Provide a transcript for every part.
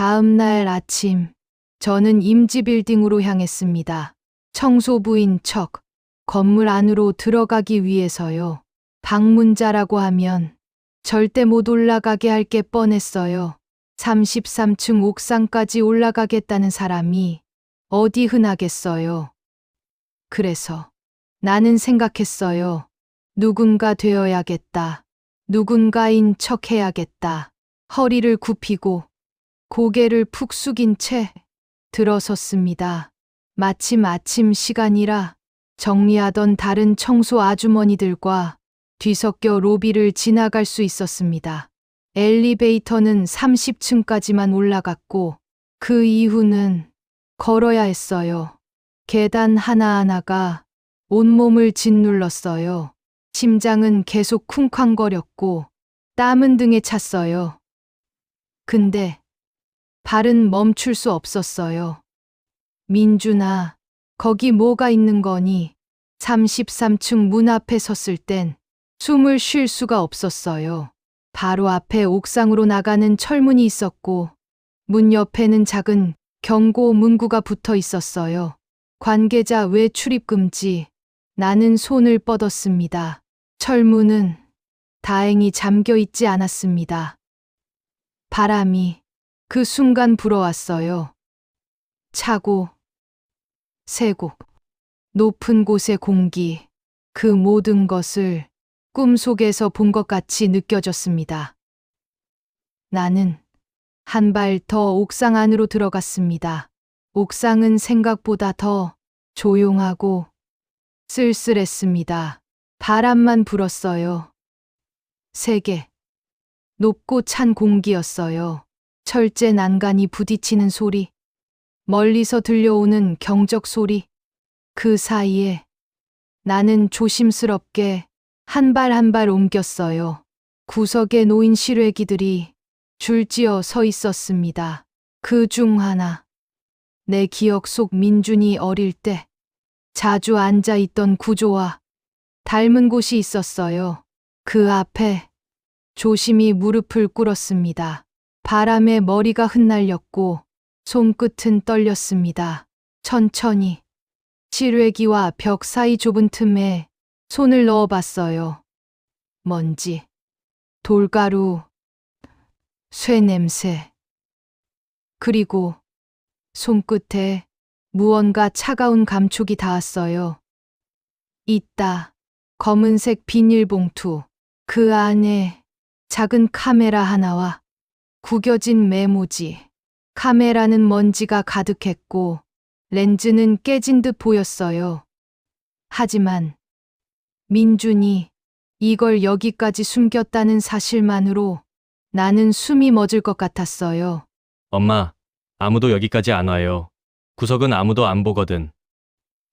다음 날 아침, 저는 임지 빌딩으로 향했습니다. 청소부인 척, 건물 안으로 들어가기 위해서요. 방문자라고 하면 절대 못 올라가게 할 게 뻔했어요. 33층 옥상까지 올라가겠다는 사람이 어디 흔하겠어요. 그래서 나는 생각했어요. 누군가 되어야겠다. 누군가인 척 해야겠다. 허리를 굽히고 고개를 푹 숙인 채 들어섰습니다. 마침 아침 시간이라 정리하던 다른 청소 아주머니들과 뒤섞여 로비를 지나갈 수 있었습니다. 엘리베이터는 30층까지만 올라갔고 그 이후는 걸어야 했어요. 계단 하나하나가 온몸을 짓눌렀어요. 심장은 계속 쿵쾅거렸고 땀은 등에 찼어요. 근데 발은 멈출 수 없었어요. 민준아, 거기 뭐가 있는 거니? 33층 문 앞에 섰을 땐 숨을 쉴 수가 없었어요. 바로 앞에 옥상으로 나가는 철문이 있었고 문 옆에는 작은 경고 문구가 붙어 있었어요. 관계자 외출입 금지. 나는 손을 뻗었습니다. 철문은 다행히 잠겨 있지 않았습니다. 바람이 그 순간 불어왔어요. 차고, 새고, 높은 곳의 공기, 그 모든 것을 꿈속에서 본 것 같이 느껴졌습니다. 나는 한 발 더 옥상 안으로 들어갔습니다. 옥상은 생각보다 더 조용하고 쓸쓸했습니다. 바람만 불었어요. 세게, 높고 찬 공기였어요. 철제 난간이 부딪히는 소리, 멀리서 들려오는 경적 소리. 그 사이에 나는 조심스럽게 한 발 한 발 옮겼어요. 구석에 놓인 실외기들이 줄지어 서 있었습니다. 그 중 하나. 내 기억 속 민준이 어릴 때 자주 앉아 있던 구조와 닮은 곳이 있었어요. 그 앞에 조심히 무릎을 꿇었습니다. 바람에 머리가 흩날렸고 손끝은 떨렸습니다. 천천히 실외기와 벽 사이 좁은 틈에 손을 넣어봤어요. 먼지, 돌가루, 쇠 냄새. 그리고 손끝에 무언가 차가운 감촉이 닿았어요. 있다. 검은색 비닐봉투. 그 안에 작은 카메라 하나와 구겨진 메모지. 카메라는 먼지가 가득했고 렌즈는 깨진 듯 보였어요. 하지만 민준이 이걸 여기까지 숨겼다는 사실만으로 나는 숨이 멎을 것 같았어요. 엄마, 아무도 여기까지 안 와요. 구석은 아무도 안 보거든.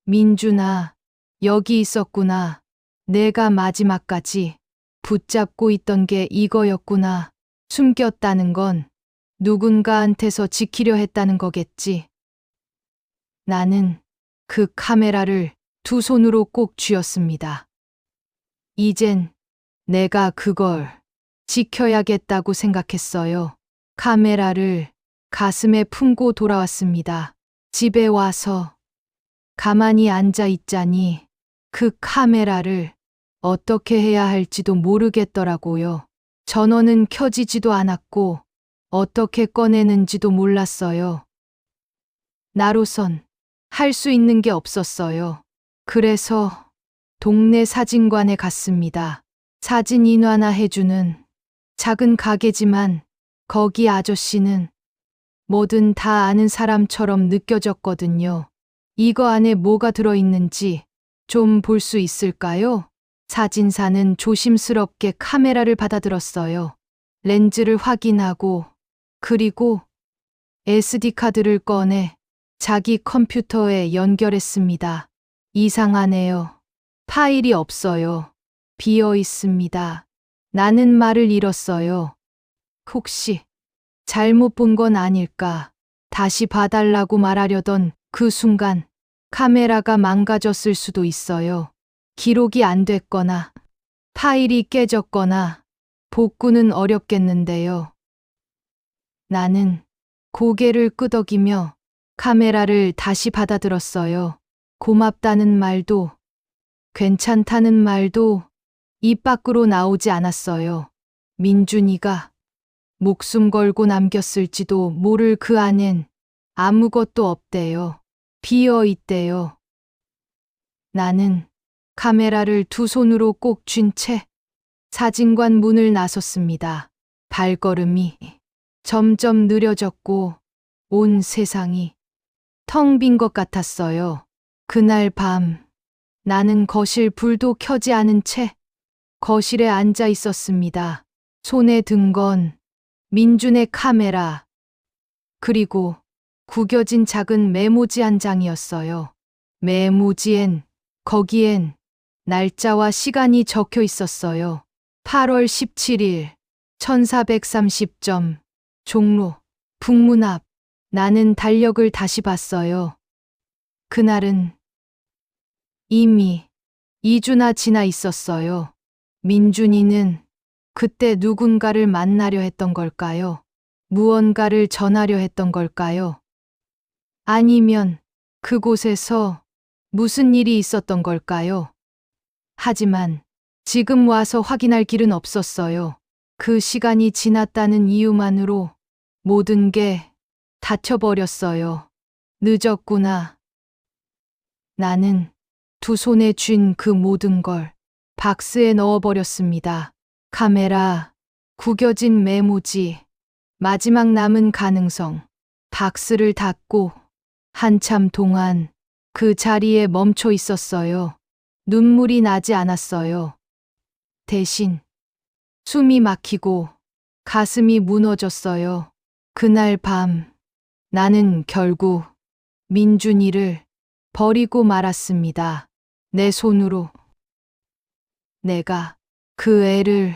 민준아, 여기 있었구나. 내가 마지막까지 붙잡고 있던 게 이거였구나. 숨겼다는 건 누군가한테서 지키려 했다는 거겠지. 나는 그 카메라를 두 손으로 꼭 쥐었습니다. 이젠 내가 그걸 지켜야겠다고 생각했어요. 카메라를 가슴에 품고 돌아왔습니다. 집에 와서 가만히 앉아 있자니 그 카메라를 어떻게 해야 할지도 모르겠더라고요. 전원은 켜지지도 않았고 어떻게 꺼내는지도 몰랐어요. 나로선 할 수 있는 게 없었어요. 그래서 동네 사진관에 갔습니다. 사진 인화나 해주는 작은 가게지만 거기 아저씨는 뭐든 다 아는 사람처럼 느껴졌거든요. 이거 안에 뭐가 들어있는지 좀 볼 수 있을까요? 사진사는 조심스럽게 카메라를 받아들었어요. 렌즈를 확인하고 그리고 SD카드를 꺼내 자기 컴퓨터에 연결했습니다. 이상하네요. 파일이 없어요. 비어 있습니다. 나는 말을 잃었어요. 혹시 잘못 본 건 아닐까? 다시 봐달라고 말하려던 그 순간 카메라가 망가졌을 수도 있어요. 기록이 안 됐거나 파일이 깨졌거나 복구는 어렵겠는데요. 나는 고개를 끄덕이며 카메라를 다시 받아들었어요. 고맙다는 말도, 괜찮다는 말도 입 밖으로 나오지 않았어요. 민준이가 목숨 걸고 남겼을지도 모를 그 안엔 아무것도 없대요. 비어 있대요. 나는 카메라를 두 손으로 꼭 쥔 채 사진관 문을 나섰습니다. 발걸음이 점점 느려졌고 온 세상이 텅 빈 것 같았어요. 그날 밤 나는 거실 불도 켜지 않은 채 거실에 앉아 있었습니다. 손에 든 건 민준의 카메라, 그리고 구겨진 작은 메모지 한 장이었어요. 메모지엔, 거기엔 날짜와 시간이 적혀 있었어요. 8월 17일, 1430점, 종로, 북문 앞. 나는 달력을 다시 봤어요. 그날은 이미 2주나 지나 있었어요. 민준이는 그때 누군가를 만나려 했던 걸까요? 무언가를 전하려 했던 걸까요? 아니면 그곳에서 무슨 일이 있었던 걸까요? 하지만 지금 와서 확인할 길은 없었어요. 그 시간이 지났다는 이유만으로 모든 게 닫혀버렸어요. 늦었구나. 나는 두 손에 쥔 그 모든 걸 박스에 넣어버렸습니다. 카메라, 구겨진 메모지, 마지막 남은 가능성. 박스를 닫고 한참 동안 그 자리에 멈춰 있었어요. 눈물이 나지 않았어요. 대신 숨이 막히고 가슴이 무너졌어요. 그날 밤 나는 결국 민준이를 버리고 말았습니다. 내 손으로. 내가 그 애를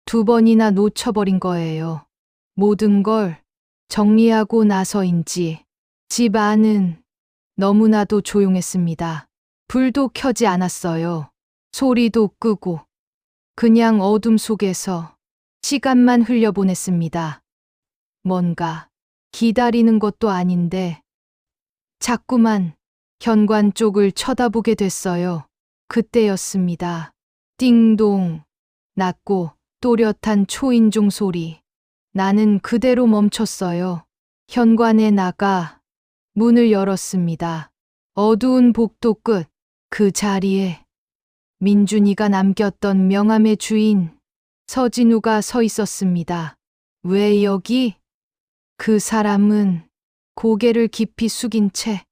두 번이나 놓쳐버린 거예요. 모든 걸 정리하고 나서인지 집 안은 너무나도 조용했습니다. 불도 켜지 않았어요. 소리도 끄고 그냥 어둠 속에서 시간만 흘려보냈습니다. 뭔가 기다리는 것도 아닌데 자꾸만 현관 쪽을 쳐다보게 됐어요. 그때였습니다. 띵동, 낮고 또렷한 초인종 소리. 나는 그대로 멈췄어요. 현관에 나가 문을 열었습니다. 어두운 복도 끝, 그 자리에 민준이가 남겼던 명함의 주인 서진우가 서 있었습니다. 왜 여기? 그 사람은 고개를 깊이 숙인 채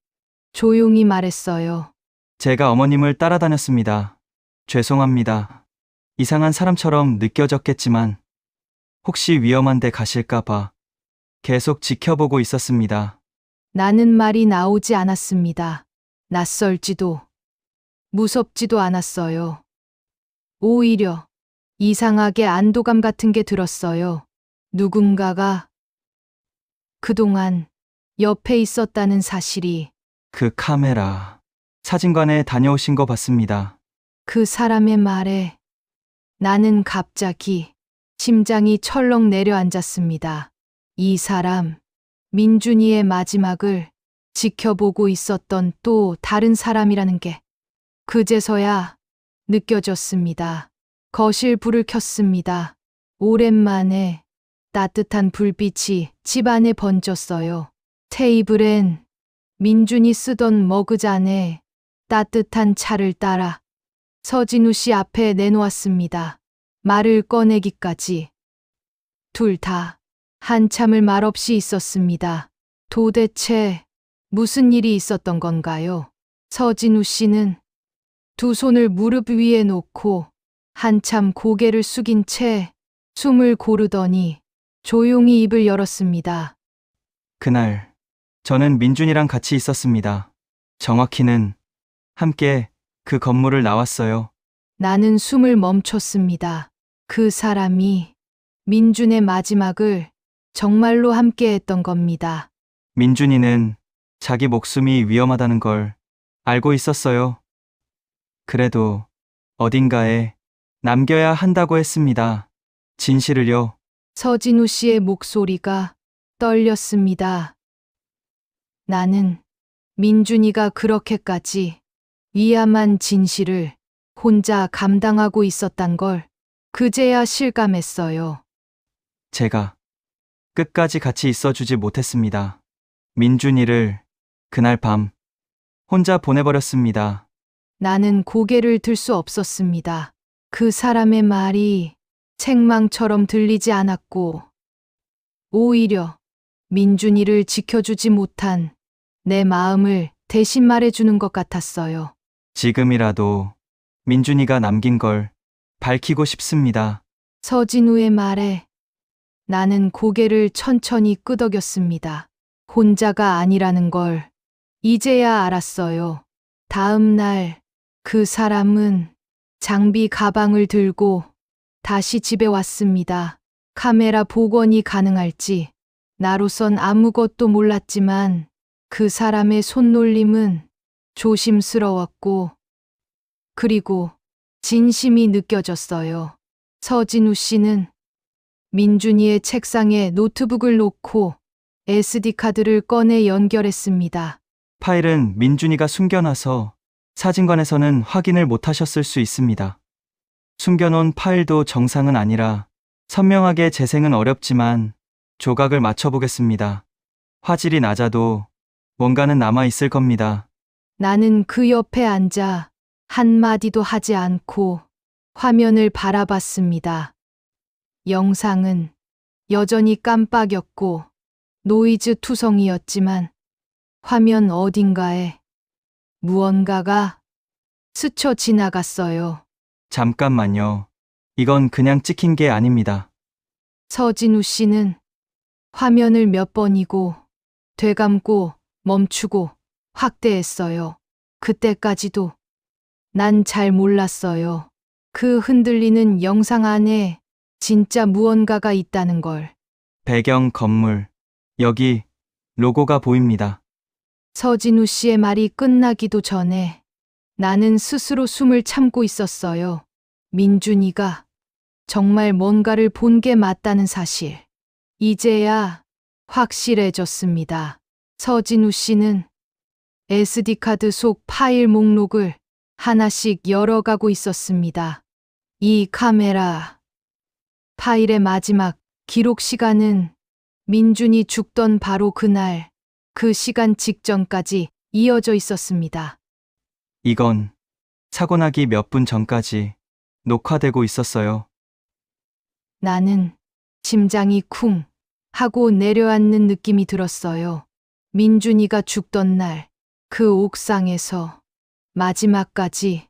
조용히 말했어요. 제가 어머님을 따라다녔습니다. 죄송합니다. 이상한 사람처럼 느껴졌겠지만 혹시 위험한 데 가실까봐 계속 지켜보고 있었습니다. 나는 말이 나오지 않았습니다. 낯설지도 무섭지도 않았어요. 오히려 이상하게 안도감 같은 게 들었어요. 누군가가 그동안 옆에 있었다는 사실이. 그 카메라, 사진관에 다녀오신 거 봤습니다. 그 사람의 말에 나는 갑자기 심장이 철렁 내려앉았습니다. 이 사람, 민준이의 마지막을 지켜보고 있었던 또 다른 사람이라는 게 그제서야 느껴졌습니다. 거실 불을 켰습니다. 오랜만에 따뜻한 불빛이 집 안에 번졌어요. 테이블엔 민준이 쓰던 머그잔에 따뜻한 차를 따라 서진우 씨 앞에 내놓았습니다. 말을 꺼내기까지. 둘 다 한참을 말없이 있었습니다. 도대체 무슨 일이 있었던 건가요? 서진우 씨는 두 손을 무릎 위에 놓고 한참 고개를 숙인 채 숨을 고르더니 조용히 입을 열었습니다. 그날 저는 민준이랑 같이 있었습니다. 정확히는 함께 그 건물을 나왔어요. 나는 숨을 멈췄습니다. 그 사람이 민준의 마지막을 정말로 함께 했던 겁니다. 민준이는 자기 목숨이 위험하다는 걸 알고 있었어요. 그래도 어딘가에 남겨야 한다고 했습니다. 진실을요. 서진우 씨의 목소리가 떨렸습니다. 나는 민준이가 그렇게까지 위험한 진실을 혼자 감당하고 있었단 걸 그제야 실감했어요. 제가 끝까지 같이 있어주지 못했습니다. 민준이를 그날 밤 혼자 보내버렸습니다. 나는 고개를 들 수 없었습니다. 그 사람의 말이 책망처럼 들리지 않았고, 오히려 민준이를 지켜주지 못한 내 마음을 대신 말해주는 것 같았어요. 지금이라도 민준이가 남긴 걸 밝히고 싶습니다. 서진우의 말에 나는 고개를 천천히 끄덕였습니다. 혼자가 아니라는 걸 이제야 알았어요. 다음 날 그 사람은 장비 가방을 들고 다시 집에 왔습니다. 카메라 복원이 가능할지 나로선 아무것도 몰랐지만 그 사람의 손놀림은 조심스러웠고 그리고 진심이 느껴졌어요. 서진우 씨는 민준이의 책상에 노트북을 놓고 SD카드를 꺼내 연결했습니다. 파일은 민준이가 숨겨놔서 사진관에서는 확인을 못하셨을 수 있습니다. 숨겨놓은 파일도 정상은 아니라 선명하게 재생은 어렵지만 조각을 맞춰보겠습니다. 화질이 낮아도 뭔가는 남아있을 겁니다. 나는 그 옆에 앉아 한마디도 하지 않고 화면을 바라봤습니다. 영상은 여전히 깜빡였고 노이즈 투성이었지만 화면 어딘가에 무언가가 스쳐 지나갔어요. 잠깐만요. 이건 그냥 찍힌 게 아닙니다. 서진우 씨는 화면을 몇 번이고 되감고 멈추고 확대했어요. 그때까지도 난 잘 몰랐어요. 그 흔들리는 영상 안에 진짜 무언가가 있다는 걸. 배경 건물. 여기 로고가 보입니다. 서진우 씨의 말이 끝나기도 전에 나는 스스로 숨을 참고 있었어요. 민준이가 정말 뭔가를 본 게 맞다는 사실. 이제야 확실해졌습니다. 서진우 씨는 SD카드 속 파일 목록을 하나씩 열어가고 있었습니다. 이 카메라 파일의 마지막 기록 시간은 민준이 죽던 바로 그날, 그 시간 직전까지 이어져 있었습니다. 이건 사고 나기 몇 분 전까지 녹화되고 있었어요. 나는 심장이 쿵 하고 내려앉는 느낌이 들었어요. 민준이가 죽던 날, 그 옥상에서 마지막까지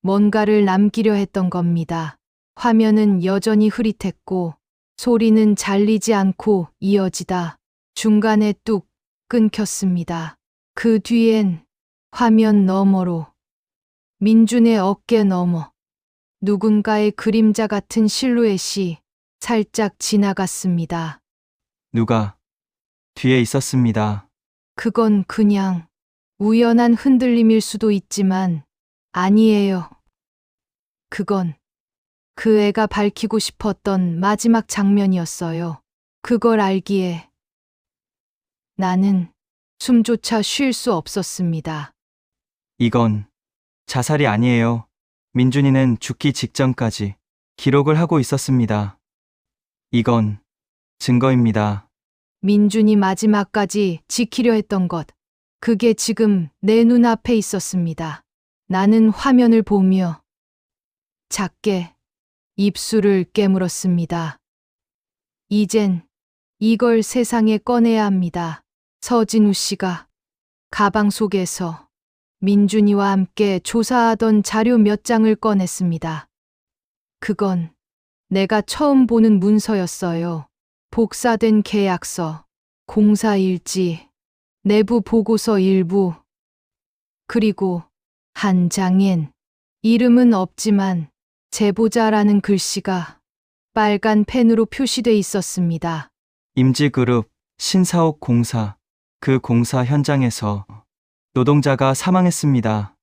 뭔가를 남기려 했던 겁니다. 화면은 여전히 흐릿했고 소리는 잘리지 않고 이어지다 중간에 뚝 끊겼습니다. 그 뒤엔 화면 너머로 민준의 어깨 너머 누군가의 그림자 같은 실루엣이 살짝 지나갔습니다. 누가 뒤에 있었습니다. 그건 그냥 우연한 흔들림일 수도 있지만 아니에요. 그건 그 애가 밝히고 싶었던 마지막 장면이었어요. 그걸 알기에 나는 숨조차 쉴 수 없었습니다. 이건 자살이 아니에요. 민준이는 죽기 직전까지 기록을 하고 있었습니다. 이건 증거입니다. 민준이 마지막까지 지키려 했던 것, 그게 지금 내 눈앞에 있었습니다. 나는 화면을 보며 작게 입술을 깨물었습니다. 이젠 이걸 세상에 꺼내야 합니다. 서진우 씨가 가방 속에서 민준이와 함께 조사하던 자료 몇 장을 꺼냈습니다. 그건 내가 처음 보는 문서였어요. 복사된 계약서, 공사 일지, 내부 보고서 일부, 그리고 한 장엔 이름은 없지만 제보자라는 글씨가 빨간 펜으로 표시돼 있었습니다. 임지그룹 신사옥 공사. 그 공사 현장에서 노동자가 사망했습니다.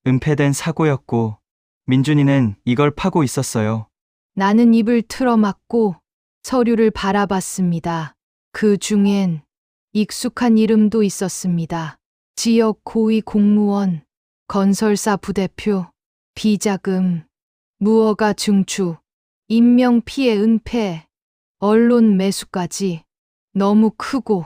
은폐된 사고였고 민준이는 이걸 파고 있었어요. 나는 입을 틀어막고 서류를 바라봤습니다. 그 중엔 익숙한 이름도 있었습니다. 지역 고위 공무원, 건설사 부대표, 비자금, 무허가 증축, 인명 피해 은폐, 언론 매수까지 너무 크고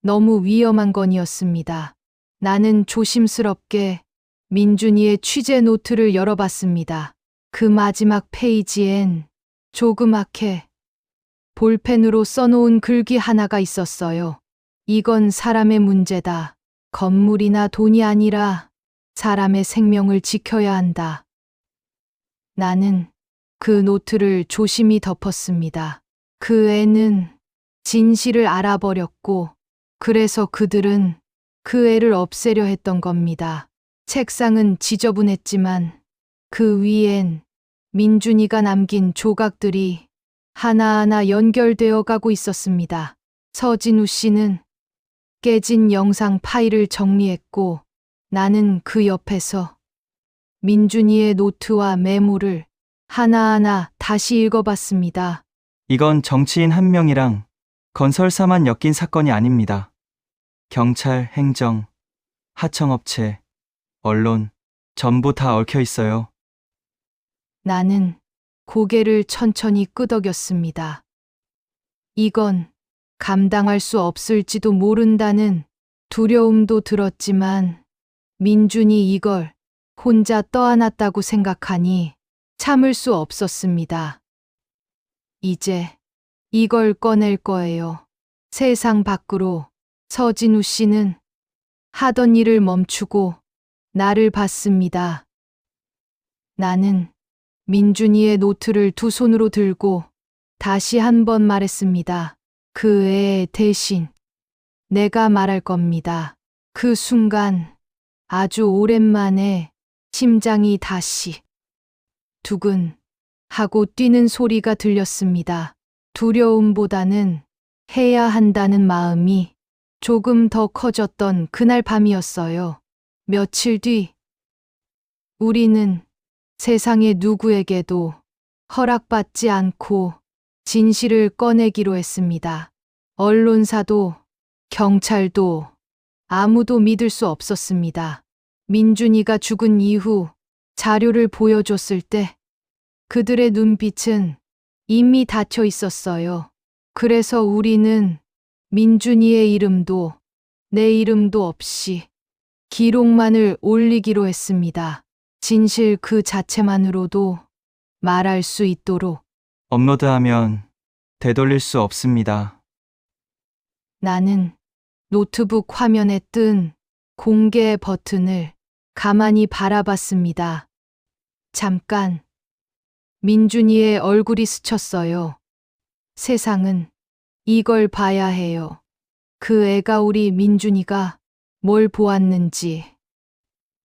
너무 위험한 건이었습니다. 나는 조심스럽게 민준이의 취재 노트를 열어봤습니다. 그 마지막 페이지엔 조그맣게 볼펜으로 써놓은 글귀 하나가 있었어요. 이건 사람의 문제다. 건물이나 돈이 아니라 사람의 생명을 지켜야 한다. 나는 그 노트를 조심히 덮었습니다. 그 애는 진실을 알아버렸고, 그래서 그들은 그 애를 없애려 했던 겁니다. 책상은 지저분했지만 그 위엔 민준이가 남긴 조각들이 하나하나 연결되어 가고 있었습니다. 서진우 씨는 깨진 영상 파일을 정리했고, 나는 그 옆에서 민준이의 노트와 메모를 하나하나 다시 읽어봤습니다. 이건 정치인 한 명이랑 건설사만 엮인 사건이 아닙니다. 경찰, 행정, 하청업체, 언론, 전부 다 얽혀 있어요. 나는 고개를 천천히 끄덕였습니다. 이건 감당할 수 없을지도 모른다는 두려움도 들었지만 민준이 이걸 혼자 떠안았다고 생각하니 참을 수 없었습니다. 이제 이걸 꺼낼 거예요. 세상 밖으로. 서진우 씨는 하던 일을 멈추고 나를 봤습니다. 나는 민준이의 노트를 두 손으로 들고 다시 한 번 말했습니다. 그 애 대신 내가 말할 겁니다. 그 순간 아주 오랜만에 심장이 다시 두근 하고 뛰는 소리가 들렸습니다. 두려움보다는 해야 한다는 마음이 조금 더 커졌던 그날 밤이었어요. 며칠 뒤 우리는 세상의 누구에게도 허락받지 않고 진실을 꺼내기로 했습니다. 언론사도 경찰도 아무도 믿을 수 없었습니다. 민준이가 죽은 이후 자료를 보여줬을 때 그들의 눈빛은 이미 닫혀 있었어요. 그래서 우리는 민준이의 이름도 내 이름도 없이 기록만을 올리기로 했습니다. 진실 그 자체만으로도 말할 수 있도록. 업로드하면 되돌릴 수 없습니다. 나는 노트북 화면에 뜬 공개 버튼을 가만히 바라봤습니다. 잠깐 민준이의 얼굴이 스쳤어요. 세상은 이걸 봐야 해요. 그 애가 우리 민준이가 뭘 보았는지.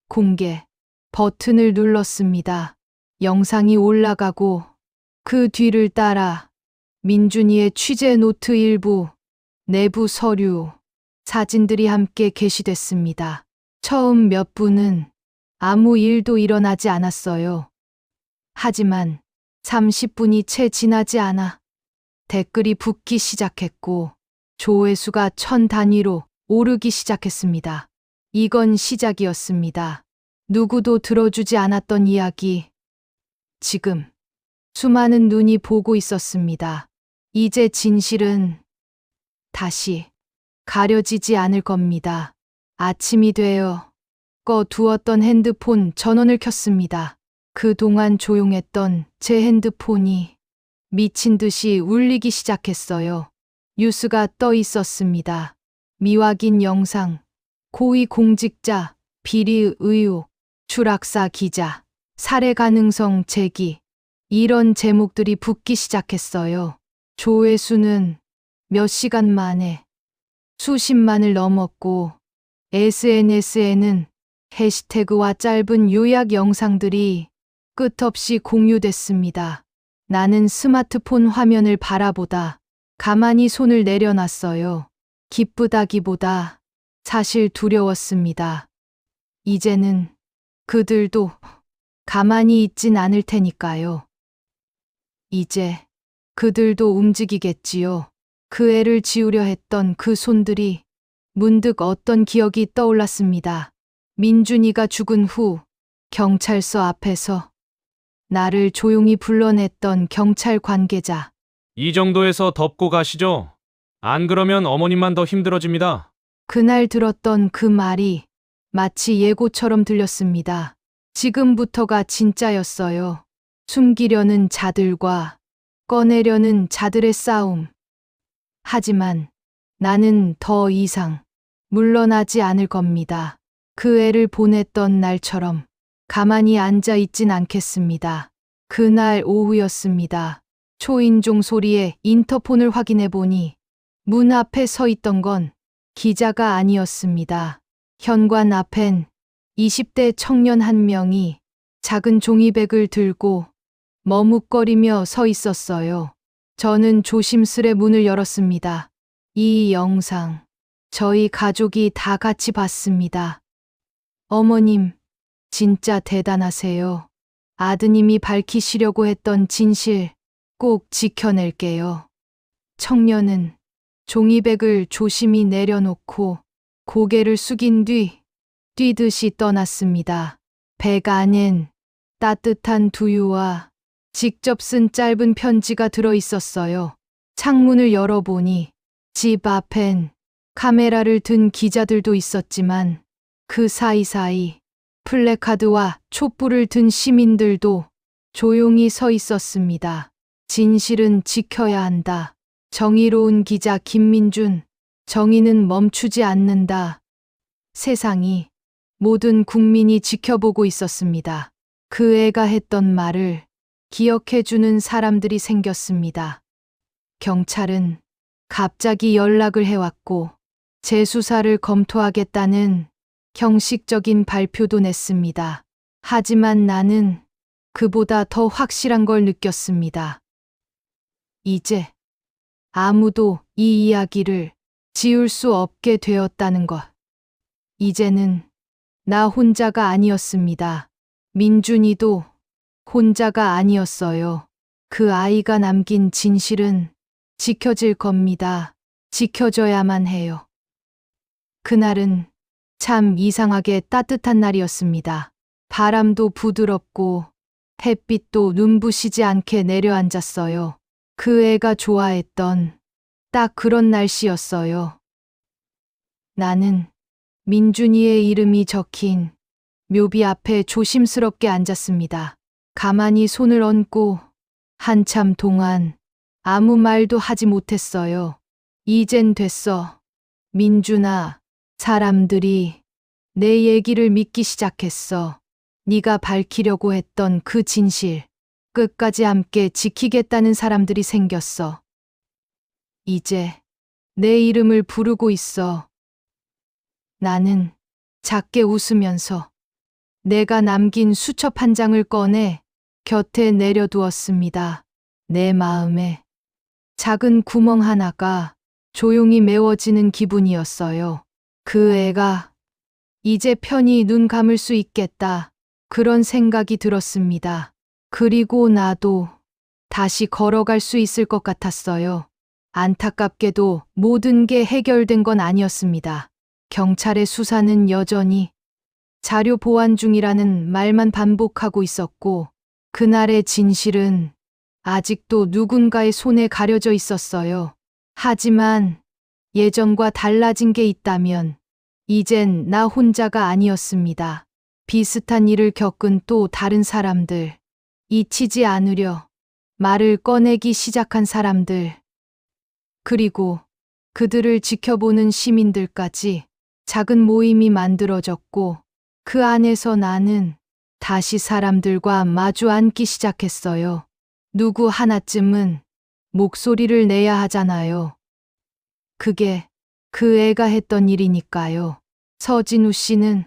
공개 버튼을 눌렀습니다. 영상이 올라가고 그 뒤를 따라 민준이의 취재 노트 일부, 내부 서류, 사진들이 함께 게시됐습니다. 처음 몇 분은 아무 일도 일어나지 않았어요. 하지만 30분이 채 지나지 않아 댓글이 붙기 시작했고 조회수가 1000 단위로 오르기 시작했습니다. 이건 시작이었습니다. 누구도 들어주지 않았던 이야기. 지금 수많은 눈이 보고 있었습니다. 이제 진실은 다시 가려지지 않을 겁니다. 아침이 되어 꺼두었던 핸드폰 전원을 켰습니다. 그동안 조용했던 제 핸드폰이 미친 듯이 울리기 시작했어요. 뉴스가 떠 있었습니다. 미확인 영상, 고위 공직자, 비리 의혹, 추락사 기자, 살해 가능성 제기, 이런 제목들이 붙기 시작했어요. 조회수는 몇 시간 만에 수십만을 넘었고 SNS에는 해시태그와 짧은 요약 영상들이 끝없이 공유됐습니다. 나는 스마트폰 화면을 바라보다 가만히 손을 내려놨어요. 기쁘다기보다 사실 두려웠습니다. 이제는 그들도 가만히 있진 않을 테니까요. 이제 그들도 움직이겠지요. 그 애를 지우려 했던 그 손들이 문득 어떤 기억이 떠올랐습니다. 민준이가 죽은 후 경찰서 앞에서 나를 조용히 불러냈던 경찰 관계자. 이 정도에서 덮고 가시죠. 안 그러면 어머님만 더 힘들어집니다. 그날 들었던 그 말이 마치 예고처럼 들렸습니다. 지금부터가 진짜였어요. 숨기려는 자들과 꺼내려는 자들의 싸움. 하지만 나는 더 이상 물러나지 않을 겁니다. 그 애를 보냈던 날처럼 가만히 앉아 있진 않겠습니다. 그날 오후였습니다. 초인종 소리에 인터폰을 확인해 보니 문 앞에 서 있던 건 기자가 아니었습니다. 현관 앞엔 20대 청년 한 명이 작은 종이백을 들고 머뭇거리며 서 있었어요. 저는 조심스레 문을 열었습니다. 이 영상, 저희 가족이 다 같이 봤습니다. 어머님, 진짜 대단하세요. 아드님이 밝히시려고 했던 진실 꼭 지켜낼게요. 청년은 종이백을 조심히 내려놓고 고개를 숙인 뒤 뛰듯이 떠났습니다. 백 안엔 따뜻한 두유와 직접 쓴 짧은 편지가 들어 있었어요. 창문을 열어보니 집 앞엔 카메라를 든 기자들도 있었지만 그 사이사이 플래카드와 촛불을 든 시민들도 조용히 서 있었습니다. 진실은 지켜야 한다. 정의로운 기자 김민준, 정의는 멈추지 않는다. 세상이, 모든 국민이 지켜보고 있었습니다. 그 애가 했던 말을 기억해주는 사람들이 생겼습니다. 경찰은 갑자기 연락을 해왔고 재수사를 검토하겠다는 형식적인 발표도 냈습니다. 하지만 나는 그보다 더 확실한 걸 느꼈습니다. 이제 아무도 이 이야기를 지울 수 없게 되었다는 것. 이제는 나 혼자가 아니었습니다. 민준이도 혼자가 아니었어요. 그 아이가 남긴 진실은 지켜질 겁니다. 지켜져야만 해요. 그날은 참 이상하게 따뜻한 날이었습니다. 바람도 부드럽고 햇빛도 눈부시지 않게 내려앉았어요. 그 애가 좋아했던 딱 그런 날씨였어요. 나는 민준이의 이름이 적힌 묘비 앞에 조심스럽게 앉았습니다. 가만히 손을 얹고 한참 동안 아무 말도 하지 못했어요. 이젠 됐어. 민준아, 사람들이 내 얘기를 믿기 시작했어. 네가 밝히려고 했던 그 진실, 끝까지 함께 지키겠다는 사람들이 생겼어. 이제 내 이름을 부르고 있어. 나는 작게 웃으면서 내가 남긴 수첩 한 장을 꺼내 곁에 내려두었습니다. 내 마음에 작은 구멍 하나가 조용히 메워지는 기분이었어요. 그 애가 이제 편히 눈 감을 수 있겠다. 그런 생각이 들었습니다. 그리고 나도 다시 걸어갈 수 있을 것 같았어요. 안타깝게도 모든 게 해결된 건 아니었습니다. 경찰의 수사는 여전히 자료 보완 중이라는 말만 반복하고 있었고, 그날의 진실은 아직도 누군가의 손에 가려져 있었어요. 하지만 예전과 달라진 게 있다면 이젠 나 혼자가 아니었습니다. 비슷한 일을 겪은 또 다른 사람들, 잊히지 않으려 말을 꺼내기 시작한 사람들, 그리고 그들을 지켜보는 시민들까지 작은 모임이 만들어졌고, 그 안에서 나는 다시 사람들과 마주 앉기 시작했어요. 누구 하나쯤은 목소리를 내야 하잖아요. 그게 그 애가 했던 일이니까요. 서진우 씨는